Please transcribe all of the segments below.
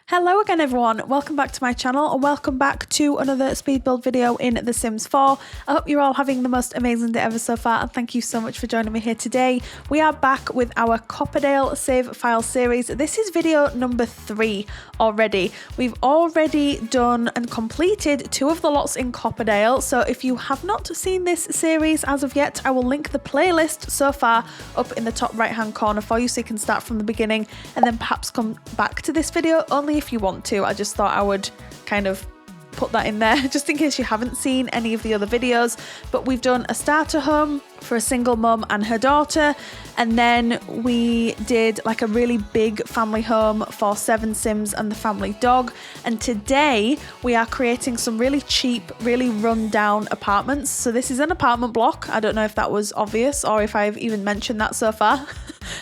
Hello again everyone, welcome back to my channel and welcome back to another speed build video in The Sims 4. I hope you're all having the most amazing day ever so far and thank you so much for joining me here today. We are back with our Copperdale save file series. This is video number 3 already. We've already done and completed 2 of the lots in Copperdale, so if you have not seen this series as of yet, I will link the playlist so far up in the top right hand corner for you so you can start from the beginning and then perhaps come back to this video only if you want to. I just thought I would kind of put that in there just in case you haven't seen any of the other videos. But we've done a starter home for a single mum and her daughter, and then we did like a really big family home for 7 Sims and the family dog. And today we are creating some really cheap, really run down apartments. So this is an apartment block. I don't know if that was obvious or if I've even mentioned that so far.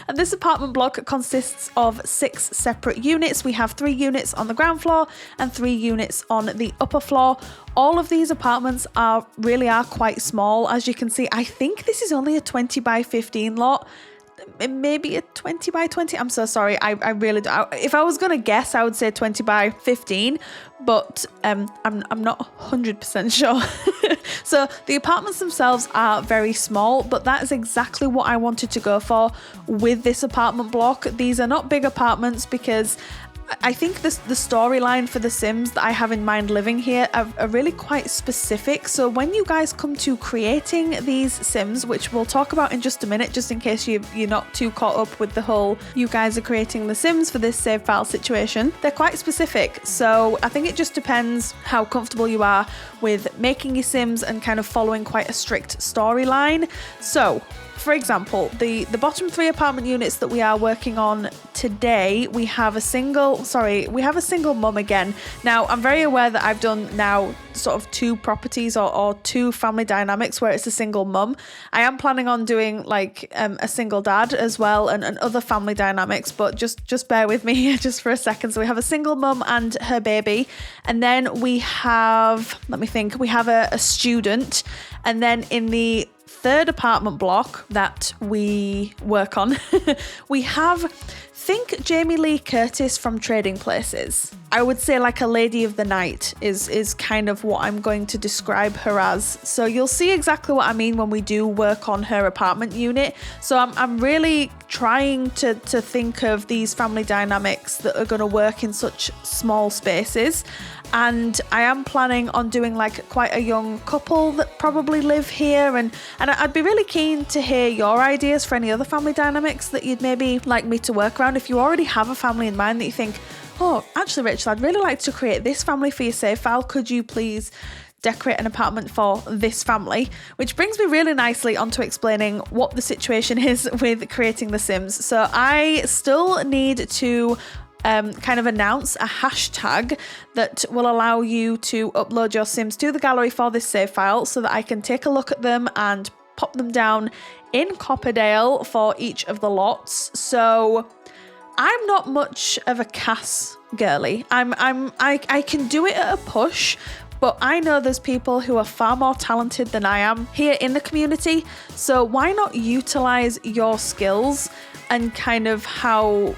And this apartment block consists of 6 separate units. We have 3 units on the ground floor and 3 units on the upper floor. All of these apartments really are quite small. As you can see, I think this is only a 20 by 15 lot. Maybe a 20 by 20. I'm so sorry. I really don't. If I was going to guess, I would say 20 by 15, but I'm not 100% sure. So the apartments themselves are very small, but that is exactly what I wanted to go for with this apartment block. These are not big apartments because I think the storyline for the Sims that I have in mind living here are really quite specific. So when you guys come to creating these Sims, which we'll talk about in just a minute, just in case you're not too caught up with the whole you guys are creating the Sims for this save file situation, they're quite specific. So I think it just depends how comfortable you are with making your Sims and kind of following quite a strict storyline. So for example, the bottom 3 apartment units that we are working on today, we have a single mum again. Now, I'm very aware that I've done now sort of 2 properties or 2 family dynamics where it's a single mum. I am planning on doing like a single dad as well and other family dynamics, but just bear with me here just for a second. So we have a single mum and her baby, and then we have, we have a student, and then in the 3rd apartment block that we work on, we have, think Jamie Lee Curtis from Trading Places. I would say like a lady of the night is kind of what I'm going to describe her as. So you'll see exactly what I mean when we do work on her apartment unit. So I'm really trying to think of these family dynamics that are going to work in such small spaces. And I am planning on doing like quite a young couple that probably live here, and I'd be really keen to hear your ideas for any other family dynamics that you'd maybe like me to work around. If you already have a family in mind that you think, oh, actually, Rachel, I'd really like to create this family for your save file. Could you please decorate an apartment for this family? Which brings me really nicely onto explaining what the situation is with creating the Sims. So I still need to kind of announce a hashtag that will allow you to upload your Sims to the gallery for this save file so that I can take a look at them and pop them down in Copperdale for each of the lots. So I'm not much of a CAS girly. I can do it at a push, but I know there's people who are far more talented than I am here in the community. So why not utilize your skills and kind of how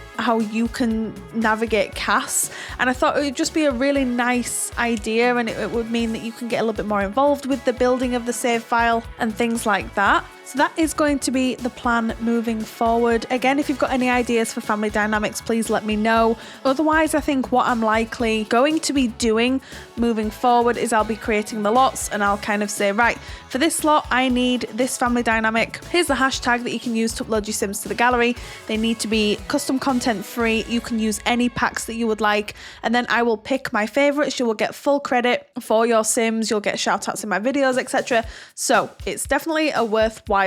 you can navigate CAS? And I thought it would just be a really nice idea, and it would mean that you can get a little bit more involved with the building of the save file and things like that. So that is going to be the plan moving forward. Again, if you've got any ideas for family dynamics, please let me know. Otherwise, I think what I'm likely going to be doing moving forward is I'll be creating the lots and I'll kind of say, right, for this lot, I need this family dynamic. Here's the hashtag that you can use to upload your Sims to the gallery. They need to be custom content free. You can use any packs that you would like. And then I will pick my favorites. You will get full credit for your Sims. You'll get shout outs in my videos, etc. So it's definitely a worthwhile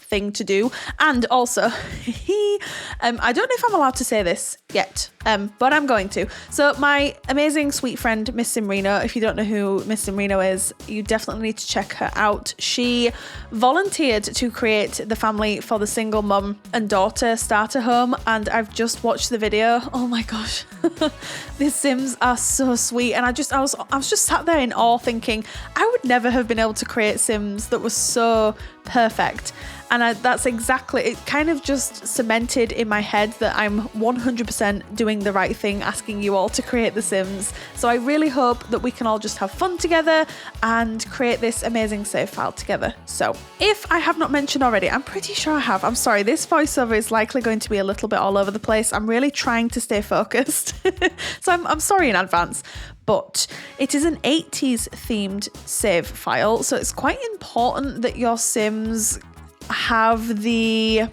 thing to do. And also, I don't know if I'm allowed to say this yet, but I'm going to. So my amazing sweet friend MissSimReno, if you don't know who MissSimReno is, you definitely need to check her out. She volunteered to create the family for the single mum and daughter starter home, and I've just watched the video. Oh my gosh, these Sims are so sweet, and I was just sat there in awe thinking I would never have been able to create Sims that was so perfect. And that's exactly, it kind of just cemented in my head that I'm 100% doing the right thing, asking you all to create The Sims. So I really hope that we can all just have fun together and create this amazing save file together. So if I have not mentioned already, I'm pretty sure I have. I'm sorry, this voiceover is likely going to be a little bit all over the place. I'm really trying to stay focused. So I'm sorry in advance. But it is an 80s themed save file. So it's quite important that your Sims have the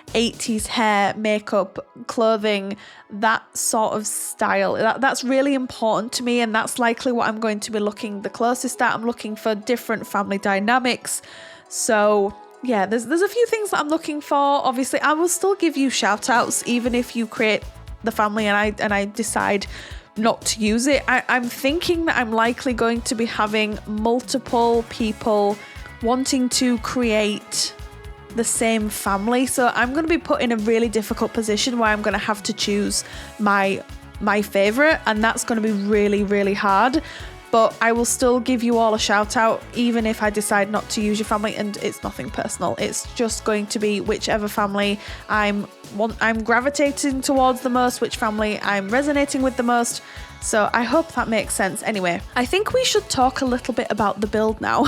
80s hair, makeup, clothing, that sort of style. That's really important to me, and that's likely what I'm going to be looking the closest at. I'm looking for different family dynamics. So yeah, there's a few things that I'm looking for. Obviously, I will still give you shout outs even if you create the family and I decide not to use it. I'm thinking that I'm likely going to be having multiple people wanting to create the same family, so I'm going to be put in a really difficult position where I'm going to have to choose my favorite, and that's going to be really, really hard. But I will still give you all a shout out even if I decide not to use your family, and it's nothing personal. It's just going to be whichever family I'm gravitating towards the most, which family I'm resonating with the most. So I hope that makes sense. Anyway, I think we should talk a little bit about the build now.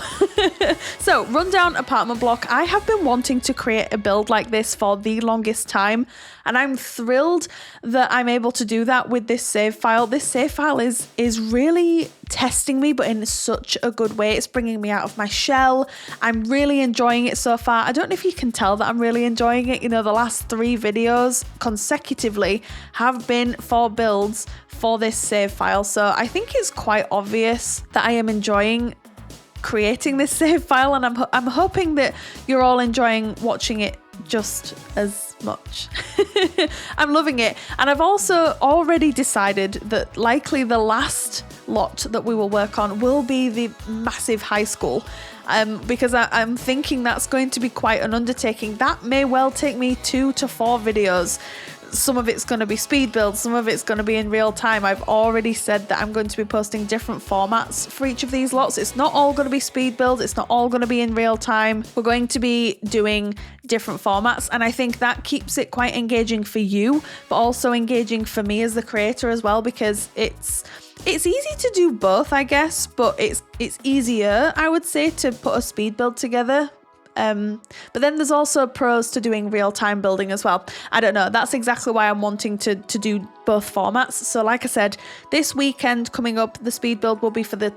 So, rundown apartment block. I have been wanting to create a build like this for the longest time, and I'm thrilled that I'm able to do that with this save file. This save file is really testing me, but in such a good way. It's bringing me out of my shell. I'm really enjoying it so far. I don't know if you can tell that I'm really enjoying it. You know, the last 3 videos consecutively have been for builds for this save file. So I think it's quite obvious that I am enjoying creating this save file, and I'm hoping that you're all enjoying watching it just as much. I'm loving it. And I've also already decided that likely the last lot that we will work on will be the massive high school, because I'm thinking that's going to be quite an undertaking. That may well take me 2 to 4 videos. Some of it's going to be speed builds, some of it's going to be in real time. I've already said that I'm going to be posting different formats for each of these lots. It's not all going to be speed builds, it's not all going to be in real time. We're going to be doing different formats, and I think that keeps it quite engaging for you, but also engaging for me as the creator as well, because it's easy to do both, I guess, but it's easier, I would say, to put a speed build together. But then there's also pros to doing real-time building as well. I don't know, that's exactly why I'm wanting to do both formats. So like I said, this weekend coming up, the speed build will be for the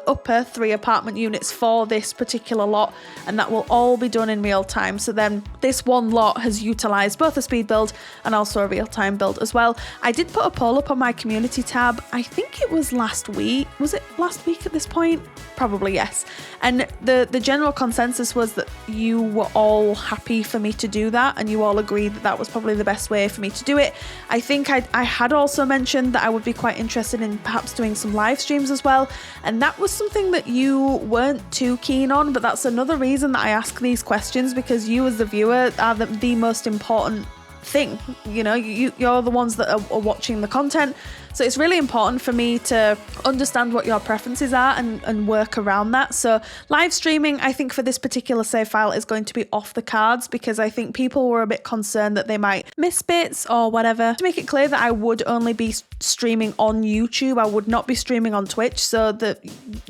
upper 3 apartment units for this particular lot, and that will all be done in real time. So then this one lot has utilized both a speed build and also a real-time build as well. I did put a poll up on my community tab. I think it was last week. Was it last week at this point? Probably yes. And the general consensus was that you were all happy for me to do that, and you all agreed that that was probably the best way for me to do it. I think I had also mentioned that I would be quite interested in perhaps doing some live streams as well, and that was something that you weren't too keen on, but that's another reason that I ask these questions, because you as the viewer are the most important thing. You know, you're the ones that are watching the content, so it's really important for me to understand what your preferences are and work around that. So live streaming, I think for this particular save file, is going to be off the cards, because I think people were a bit concerned that they might miss bits or whatever. To make it clear that I would only be streaming on YouTube, I would not be streaming on Twitch. So the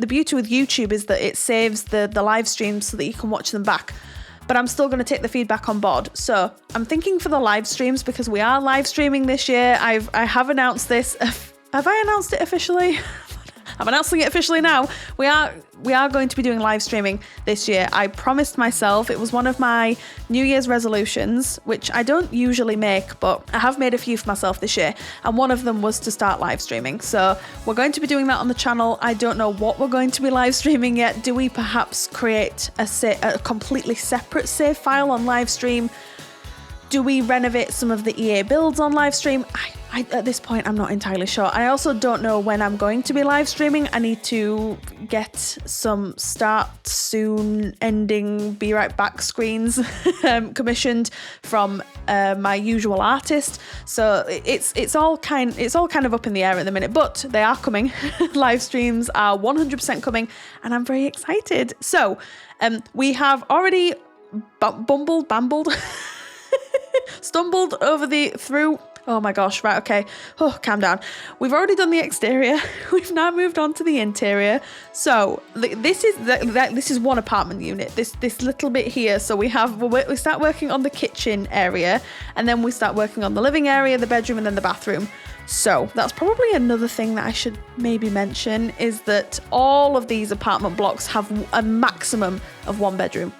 beauty with YouTube is that it saves the live streams so that you can watch them back. But I'm still going to take the feedback on board. So I'm thinking for the live streams, because we are live streaming this year. I have announced this. Have I announced it officially? I'm announcing it officially now. We are going to be doing live streaming this year. I promised myself, it was one of my New Year's resolutions, which I don't usually make, but I have made a few for myself this year. And one of them was to start live streaming. So we're going to be doing that on the channel. I don't know what we're going to be live streaming yet. Do we perhaps create a completely separate save file on live stream? Do we renovate some of the EA builds on live stream? I at this point, I'm not entirely sure. I also don't know when I'm going to be live streaming. I need to get some start soon, ending, be right back screens commissioned from my usual artist. So it's all kind of up in the air at the minute, but they are coming. Live streams are 100% coming, and I'm very excited. So we have already stumbled through. Oh my gosh, right, okay. Oh, calm down. We've already done the exterior. We've now moved on to the interior. So this is one apartment unit, this little bit here. So we start working on the kitchen area, and then we start working on the living area, the bedroom, and then the bathroom. So that's probably another thing that I should maybe mention, is that all of these apartment blocks have a maximum of one bedroom.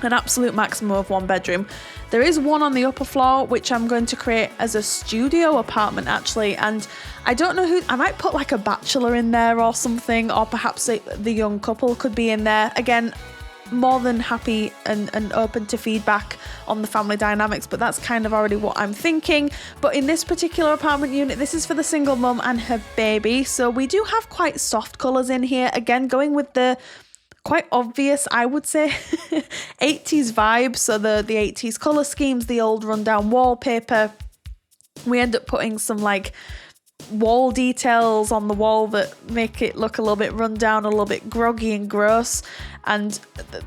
An absolute maximum of one bedroom. There is one on the upper floor, which I'm going to create as a studio apartment actually, and I don't know I might put like a bachelor in there or something, or perhaps the young couple could be in there. Again, more than happy and open to feedback on the family dynamics, but that's kind of already what I'm thinking. But in this particular apartment unit, this is for the single mum and her baby, so we do have quite soft colours in here, again going with the quite obvious, I would say, 80s vibe. So the 80s colour schemes, the old rundown wallpaper. We end up putting some like wall details on the wall that make it look a little bit run down, a little bit groggy and gross. And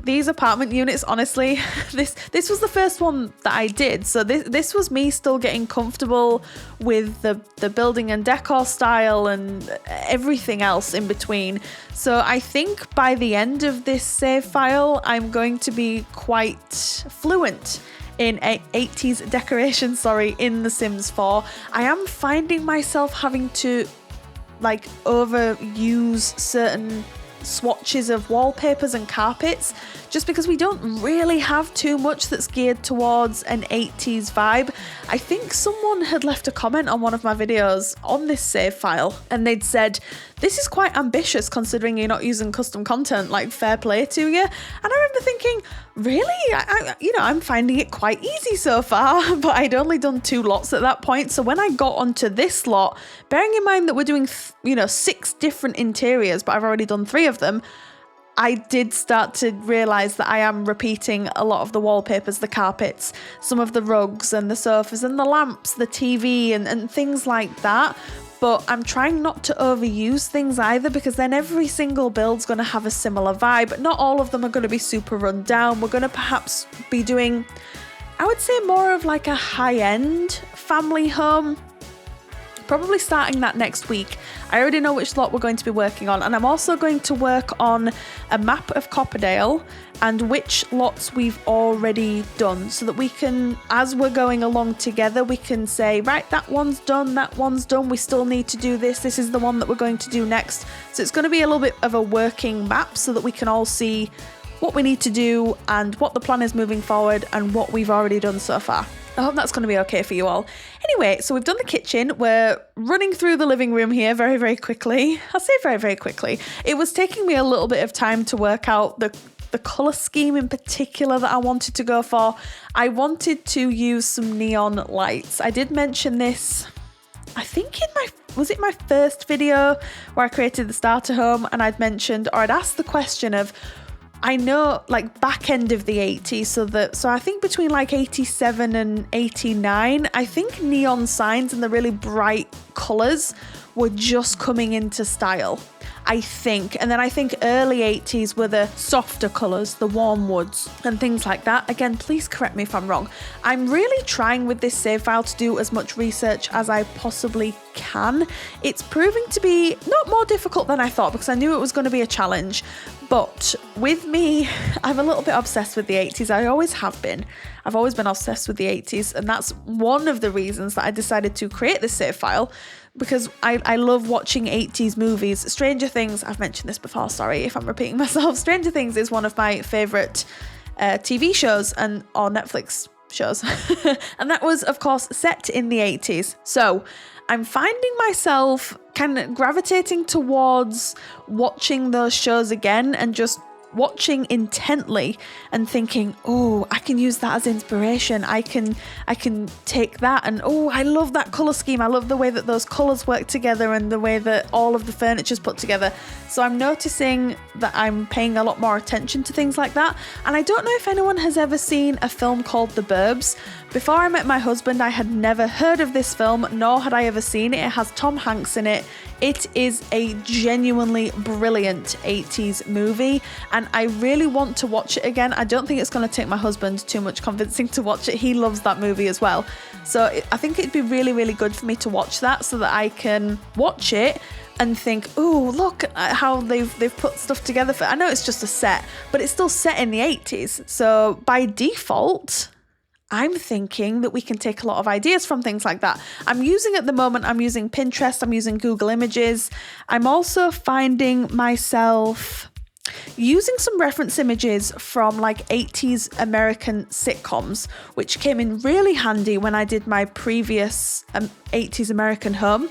these apartment units, honestly, this was the first one that I did. So this was me still getting comfortable with the building and decor style and everything else in between. So I think by the end of this save file, I'm going to be quite fluent in 80s decoration, in The Sims 4. I am finding myself having to like overuse certain swatches of wallpapers and carpets, just because we don't really have too much that's geared towards an 80s vibe. I think someone had left a comment on one of my videos on this save file, and they'd said, this is quite ambitious considering you're not using custom content, like fair play to you. And I remember thinking, really? I'm finding it quite easy so far, but I'd only done 2 lots at that point. So when I got onto this lot, bearing in mind that we're doing 6 different interiors, but I've already done 3 of them, I did start to realise that I am repeating a lot of the wallpapers, the carpets, some of the rugs and the sofas and the lamps, the TV and things like that. But I'm trying not to overuse things either, because then every single build's going to have a similar vibe. Not all of them are going to be super run down. We're going to perhaps be doing, I would say, more of like a high-end family home. Probably starting that next week. I already know which lot we're going to be working on, and I'm also going to work on a map of Copperdale and which lots we've already done, so that we can, as we're going along together, we can say, right, that one's done, we still need to do this is the one that we're going to do next. So it's going to be a little bit of a working map, so that we can all see what we need to do and what the plan is moving forward and what we've already done so far. I hope that's going to be okay for you all. Anyway, so we've done the kitchen. We're running through the living room here very, very quickly. I'll say very, very quickly. It was taking me a little bit of time to work out the colour scheme in particular that I wanted to go for. I wanted to use some neon lights. I did mention this, I think was it my first video where I created the starter home, and I'd mentioned, or I'd asked the question of, I know like back end of the 80s, so I think between like 87 and 89, I think neon signs and the really bright colours were just coming into style, I think. And then I think early 80s were the softer colours, the warm woods and things like that. Again, please correct me if I'm wrong. I'm really trying with this save file to do as much research as I possibly can. It's proving to be not more difficult than I thought, because I knew it was going to be a challenge. But with me, I'm a little bit obsessed with the 80s. I always have been. I've always been obsessed with the 80s, and that's one of the reasons that I decided to create this save file, because I love watching 80s movies. Stranger Things, I've mentioned this before, sorry if I'm repeating myself. Stranger Things is one of my favourite TV shows or Netflix shows. And that was, of course, set in the 80s. So I'm finding myself kind of gravitating towards watching those shows again and just watching intently and thinking, oh, I can use that as inspiration. I can take that and, oh, I love that colour scheme. I love the way that those colours work together and the way that all of the furniture's put together. So I'm noticing that I'm paying a lot more attention to things like that. And I don't know if anyone has ever seen a film called The Burbs, Before I met my husband, I had never heard of this film, nor had I ever seen it. It has Tom Hanks in it. It is a genuinely brilliant 80s movie, and I really want to watch it again. I don't think it's going to take my husband too much convincing to watch it. He loves that movie as well. So I think it'd be really, really good for me to watch that so that I can watch it and think, oh, look at how they've put stuff together. I know it's just a set, but it's still set in the 80s. So by default, I'm thinking that we can take a lot of ideas from things like that. I'm using Pinterest, I'm using Google Images. I'm also finding myself using some reference images from like 80s American sitcoms, which came in really handy when I did my previous 80s American home.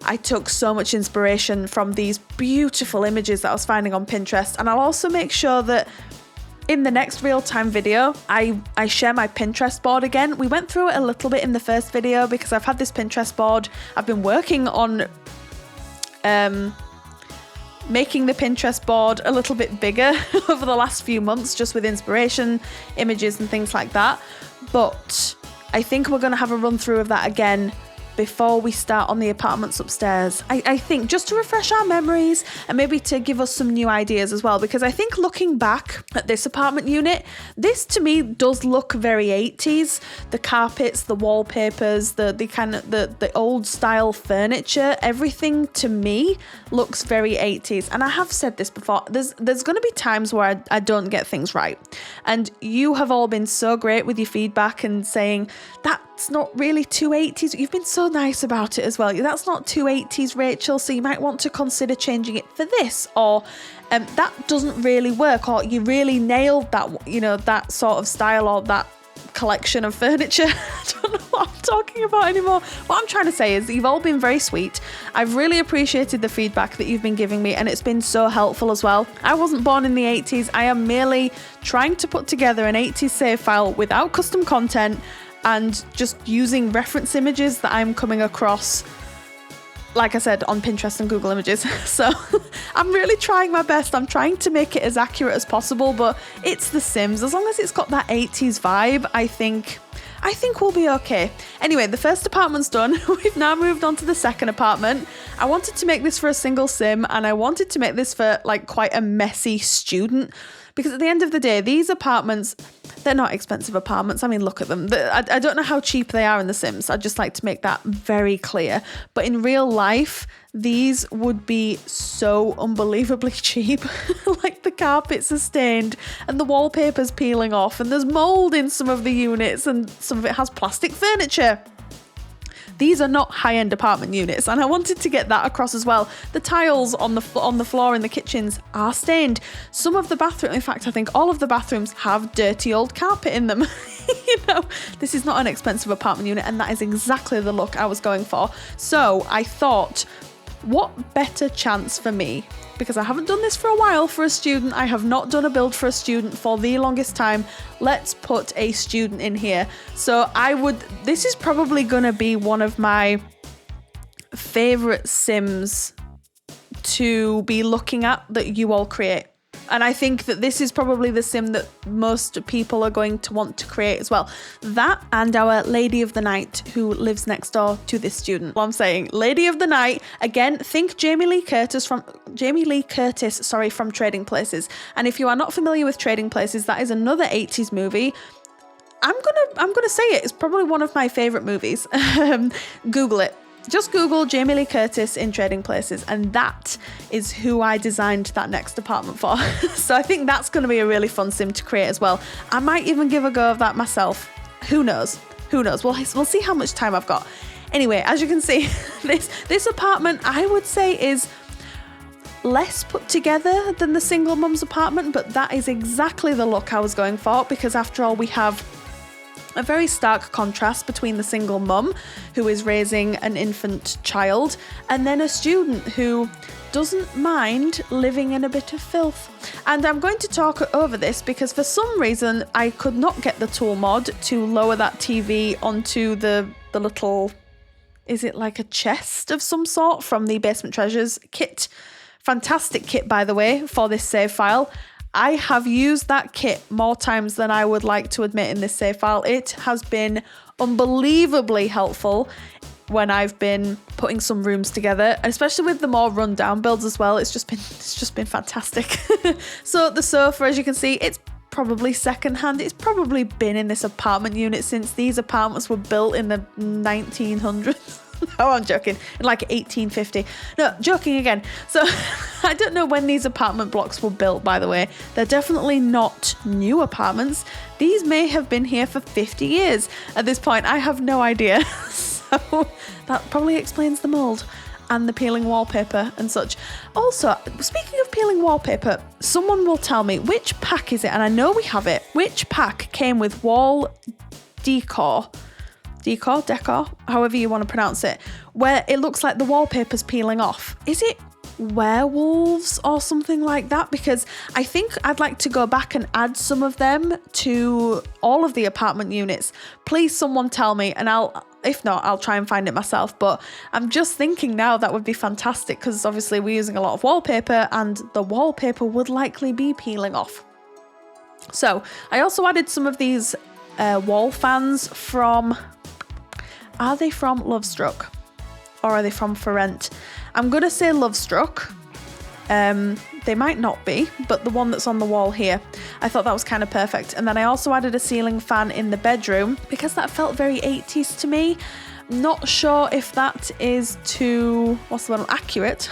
I took so much inspiration from these beautiful images that I was finding on Pinterest, and I'll also make sure that in the next real-time video, I share my Pinterest board again. We went through it a little bit in the first video because I've had this Pinterest board. I've been working on making the Pinterest board a little bit bigger over the last few months, just with inspiration, images and things like that. But I think we're going to have a run through of that again before we start on the apartments upstairs. I think just to refresh our memories and maybe to give us some new ideas as well, because I think looking back at this apartment unit, this to me does look very 80s. The carpets, the wallpapers, the kind of the old style furniture, everything to me looks very 80s. And I have said this before, there's going to be times where I don't get things right. And you have all been so great with your feedback and saying, that's not really too 80s. You've been so nice about it as well. That's not too 80s, Rachel, so you might want to consider changing it for this, or that doesn't really work, or you really nailed that, that sort of style or that collection of furniture. I don't know what I'm talking about anymore. What I'm trying to say is you've all been very sweet. I've really appreciated the feedback that you've been giving me, and it's been so helpful as well. I wasn't born in the 80s. I am merely trying to put together an 80s save file without custom content and just using reference images that I'm coming across, like I said, on Pinterest and Google Images. So I'm really trying my best. I'm trying to make it as accurate as possible, but it's The Sims. As long as it's got that 80s vibe, I think we'll be okay. Anyway, the first apartment's done. We've now moved on to the second apartment. I wanted to make this for a single sim, and I wanted to make this for like quite a messy student, because at the end of the day, these apartments, they're not expensive apartments. I mean, look at them. I don't know how cheap they are in The Sims. I'd just like to make that very clear. But in real life, these would be so unbelievably cheap. Like the carpets are stained and the wallpaper's peeling off and there's mold in some of the units and some of it has plastic furniture. These are not high-end apartment units, and I wanted to get that across as well. The tiles on the floor in the kitchens are stained. Some of the bathroom, in fact, I think all of the bathrooms have dirty old carpet in them. This is not an expensive apartment unit, and that is exactly the look I was going for. So I thought, what better chance for me? Because I haven't done this for a while for a student. I have not done a build for a student for the longest time. Let's put a student in here. So this is probably going to be one of my favorite Sims to be looking at that you all create. And I think that this is probably the sim that most people are going to want to create as well. That and our Lady of the Night who lives next door to this student. Well, I'm saying Lady of the Night, again, think Jamie Lee Curtis from Trading Places. And if you are not familiar with Trading Places, that is another 80s movie. I'm gonna say it. It's probably one of my favorite movies. Google it. Just Google Jamie Lee Curtis in Trading Places, and that is who I designed that next apartment for. So I think that's going to be a really fun sim to create as well. I might even give a go of that myself. Who knows? We'll see how much time I've got. Anyway, as you can see, this apartment, I would say, is less put together than the single mum's apartment, but that is exactly the look I was going for, because after all, we have a very stark contrast between the single mum who is raising an infant child and then a student who doesn't mind living in a bit of filth. And I'm going to talk over this because for some reason I could not get the tool mod to lower that TV onto the little, is it like a chest of some sort from the Basement Treasures kit? Fantastic kit, by the way, for this save file. I have used that kit more times than I would like to admit in this save file. It has been unbelievably helpful when I've been putting some rooms together, and especially with the more rundown builds as well. It's just been fantastic. So the sofa, as you can see, it's probably secondhand. It's probably been in this apartment unit since these apartments were built in the 1900s. No, I'm joking. In like 1850. No, joking again. So I don't know when these apartment blocks were built, by the way. They're definitely not new apartments. These may have been here for 50 years at this point. I have no idea. So that probably explains the mold and the peeling wallpaper and such. Also, speaking of peeling wallpaper, someone will tell me which pack is it, and I know we have it. Which pack came with wall decor, however you want to pronounce it, where it looks like the wallpaper's peeling off? Is it werewolves or something like that? Because I think I'd like to go back and add some of them to all of the apartment units. Please someone tell me, and if not, I'll try and find it myself. But I'm just thinking now that would be fantastic, because obviously we're using a lot of wallpaper and the wallpaper would likely be peeling off. So I also added some of these wall fans from, are they from Lovestruck or are they from For Rent? I'm going to say Lovestruck. They might not be, but the one that's on the wall here, I thought that was kind of perfect. And then I also added a ceiling fan in the bedroom because that felt very 80s to me. Not sure if that is too, what's the one, accurate.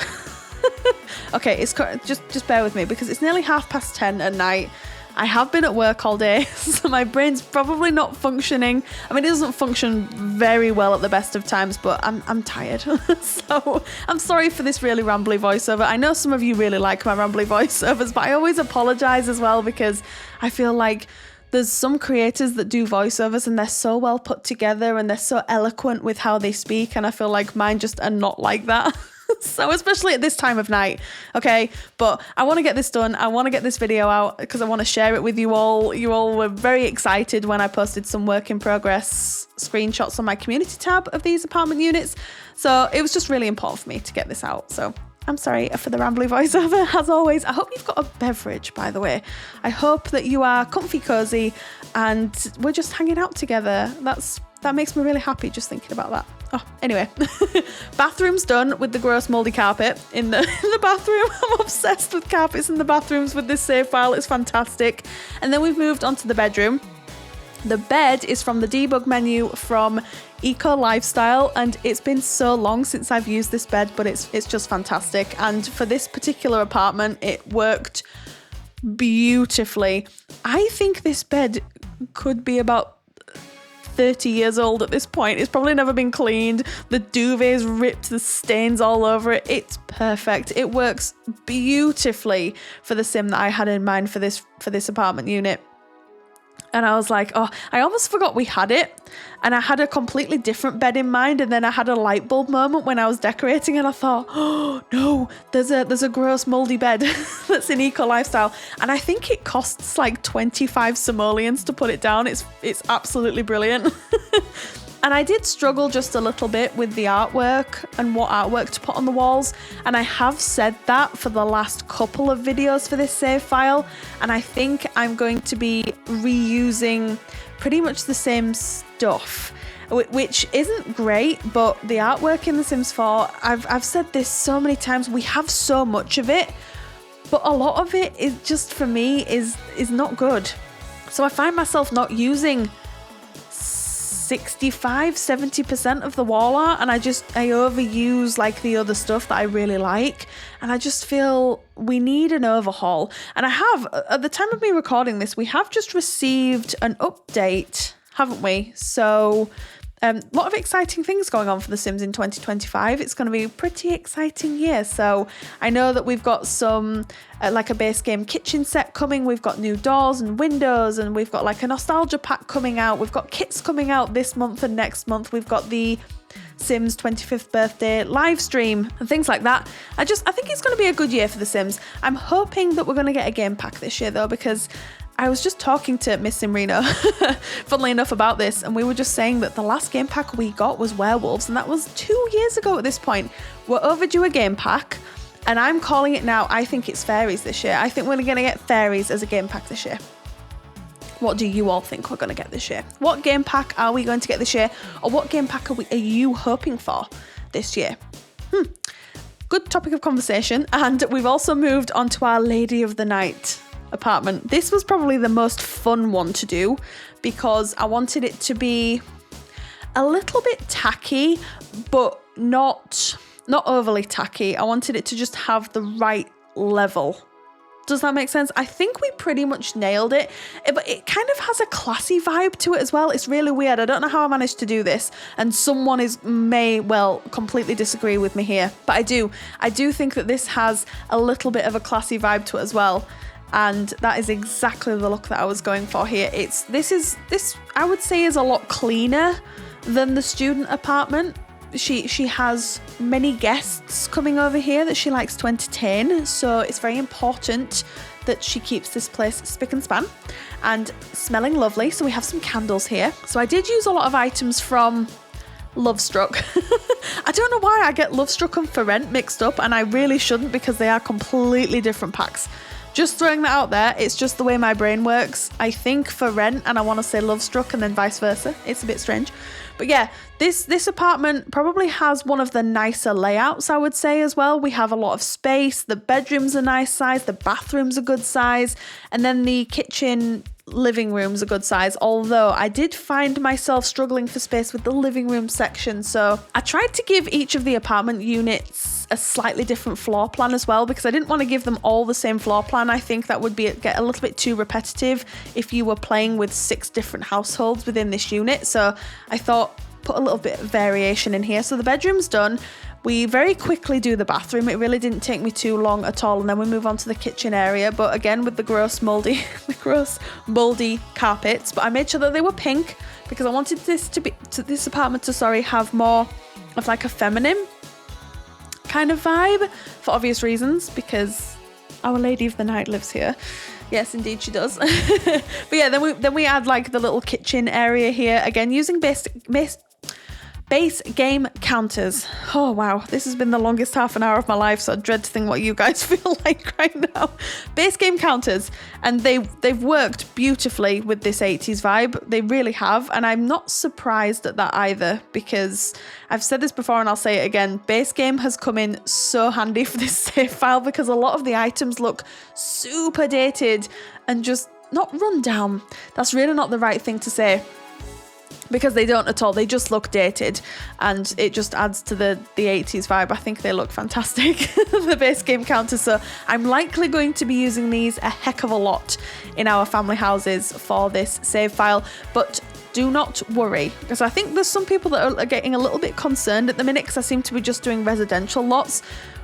Okay, it's just bear with me because it's nearly 10:30 at night. I have been at work all day, so my brain's probably not functioning. I mean, it doesn't function very well at the best of times, but I'm tired. So I'm sorry for this really rambly voiceover. I know some of you really like my rambly voiceovers, but I always apologize as well because I feel like there's some creators that do voiceovers and they're so well put together and they're so eloquent with how they speak, and I feel like mine just are not like that. So especially at this time of night, okay? But I want to get this done. I want to get this video out because I want to share it with you all. You all were very excited when I posted some work in progress screenshots on my community tab of these apartment units. So it was just really important for me to get this out. So I'm sorry for the rambly voiceover. As always, I hope you've got a beverage, by the way. I hope that you are comfy, cozy, and we're just hanging out together. That makes me really happy just thinking about that. Oh, anyway, bathroom's done with the gross moldy carpet in the bathroom. I'm obsessed with carpets in the bathrooms with this save file. It's fantastic. And then we've moved on to the bedroom. The bed is from the debug menu from Eco Lifestyle, and it's been so long since I've used this bed, but it's just fantastic. And for this particular apartment, it worked beautifully. I think this bed could be about 30 years old at this point. It's probably never been cleaned. The duvet's ripped, the stains all over it. It's perfect. It works beautifully for the sim that I had in mind for this apartment unit. And I was like, oh, I almost forgot we had it. And I had a completely different bed in mind. And then I had a light bulb moment when I was decorating and I thought, oh no, there's a gross moldy bed that's in Eco Lifestyle. And I think it costs like 25 simoleons to put it down. It's absolutely brilliant. And I did struggle just a little bit with the artwork and what artwork to put on the walls. And I have said that for the last couple of videos for this save file. And I think I'm going to be reusing pretty much the same stuff, which isn't great, but the artwork in The Sims 4, I've said this so many times, we have so much of it, but a lot of it is just, for me, is not good. So I find myself not using 65-70% of the wall art, and I overuse like the other stuff that I really like, and I just feel we need an overhaul. And I have, at the time of me recording this, we have just received an update, haven't we? So a lot of exciting things going on for The Sims in 2025. It's going to be a pretty exciting year. So I know that we've got some like a base game kitchen set coming. We've got new doors and windows, and we've got like a nostalgia pack coming out. We've got kits coming out this month and next month. We've got the Sims 25th birthday live stream and things like that. I think it's going to be a good year for The Sims. I'm hoping that we're going to get a game pack this year though, because I was just talking to MissSimReno, funnily enough, about this, and we were just saying that the last game pack we got was werewolves, and that was 2 years ago at this point. We're overdue a game pack, And I'm calling it now. I think it's fairies this year. I think we're going to get fairies as a game pack this year. What do you all think we're going to get this year? What game pack are we going to get this year? Or what game pack are you hoping for this year? Good topic of conversation. And we've also moved on to our Lady of the Night apartment. This was probably the most fun one to do because I wanted it to be a little bit tacky, but not overly tacky. I wanted it to just have the right level. Does that make sense? I think we pretty much nailed it, but it kind of has a classy vibe to it as well. It's really weird. I don't know how I managed to do this, and someone may completely disagree with me here, but I do think that this has a little bit of a classy vibe to it as well, and that is exactly the look that I was going for here. This I would say is a lot cleaner than the student apartment. She has many guests coming over here that she likes to entertain, so it's very important that she keeps this place spick and span and smelling lovely. So we have some candles here. So I did use a lot of items from Lovestruck. I don't know why I get Lovestruck and For Rent mixed up, and I really shouldn't because they are completely different packs. Just throwing that out there, it's just the way my brain works. I think For Rent and I want to say Lovestruck and then vice versa. It's a bit strange. But yeah, this apartment probably has one of the nicer layouts, I would say, as well. We have a lot of space. The bedroom's a nice size. The bathroom's a good size. And then the kitchen living room's a good size, although I did find myself struggling for space with the living room section. So I tried to give each of the apartment units a slightly different floor plan as well, because I didn't want to give them all the same floor plan. I think that would get a little bit too repetitive if you were playing with 6 different households within this unit. So I thought, put a little bit of variation in here. So the bedroom's done. We very quickly do the bathroom. It really didn't take me too long at all. And then we move on to the kitchen area. But again, with the gross moldy carpets. But I made sure that they were pink because I wanted this apartment to have more of like a feminine kind of vibe for obvious reasons, because our Lady of the Night lives here. Yes, indeed she does. But yeah, then we add like the little kitchen area here. Again, using base game counters. Oh wow, this has been the longest half an hour of my life, so I dread to think what you guys feel like right now. Base game counters, and they've worked beautifully with this 80s vibe. They really have, and I'm not surprised at that either, because I've said this before and I'll say it again. Base game has come in so handy for this save file because a lot of the items look super dated and just not run down. That's really not the right thing to say, because they don't at all. They just look dated, and it just adds to the 80s vibe. I think they look fantastic, the base game counters. So I'm likely going to be using these a heck of a lot in our family houses for this save file. But do not worry, because I think there's some people that are getting a little bit concerned at the minute because I seem to be just doing residential lots.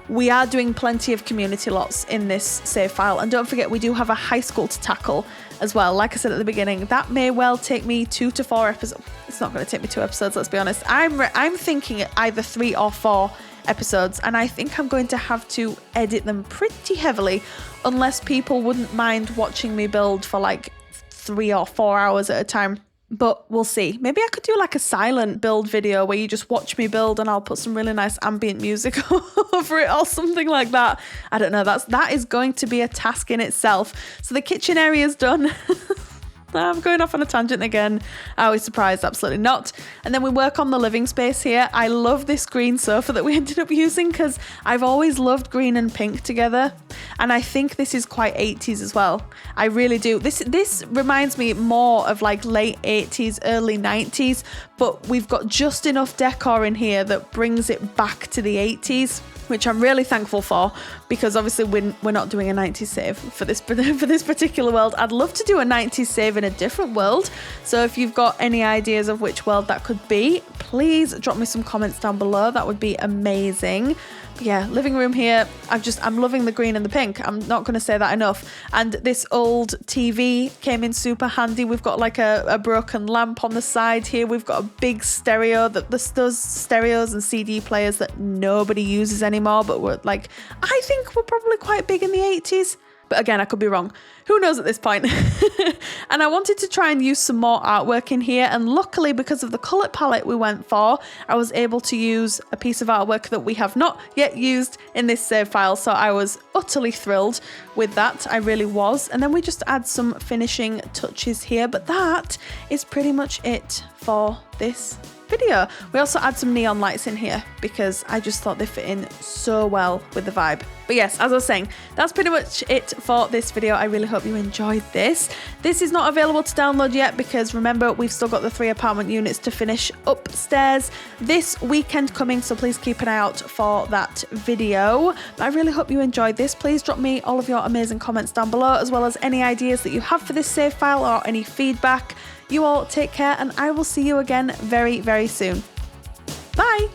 We are doing plenty of community lots in this save file, and don't forget we do have a high school to tackle as well. Like I said at the beginning, that may well take me 2 to 4 episodes. It's not going to take me 2 episodes, let's be honest. I'm thinking either 3 or 4 episodes, and I think I'm going to have to edit them pretty heavily, unless people wouldn't mind watching me build for like 3 or 4 hours at a time. But we'll see. Maybe I could do like a silent build video where you just watch me build and I'll put some really nice ambient music over it or something like that. I don't know. That is going to be a task in itself. So the kitchen area is done. I'm going off on a tangent again. I was surprised, absolutely not. And then we work on the living space here. I love this green sofa that we ended up using because I've always loved green and pink together. And I think this is quite 80s as well. I really do. This reminds me more of like late 80s, early 90s, but we've got just enough decor in here that brings it back to the 80s, which I'm really thankful for, because obviously we're not doing a 90s save for this particular world. I'd love to do a 90s save in a different world. So if you've got any ideas of which world that could be, please drop me some comments down below. That would be amazing. But yeah, living room here, I'm loving the green and the pink. I'm not going to say that enough. And this old TV came in super handy. We've got like a broken lamp on the side here. We've got a big stereo, those stereos and CD players that nobody uses anymore, but I think we're probably quite big in the 80s. But again, I could be wrong. Who knows at this point? And I wanted to try and use some more artwork in here. And luckily, because of the colour palette we went for, I was able to use a piece of artwork that we have not yet used in this save file. So I was utterly thrilled with that. I really was. And then we just add some finishing touches here. But that is pretty much it for this video. We also add some neon lights in here because I just thought they fit in so well with the vibe. But yes, as I was saying, that's pretty much it for this video. I really hope you enjoyed this. This is not available to download yet because remember, we've still got the 3 apartment units to finish upstairs this weekend coming, so please keep an eye out for that video. But I really hope you enjoyed this. Please drop me all of your amazing comments down below, as well as any ideas that you have for this save file or any feedback. You all take care, and I will see you again very, very soon. Bye!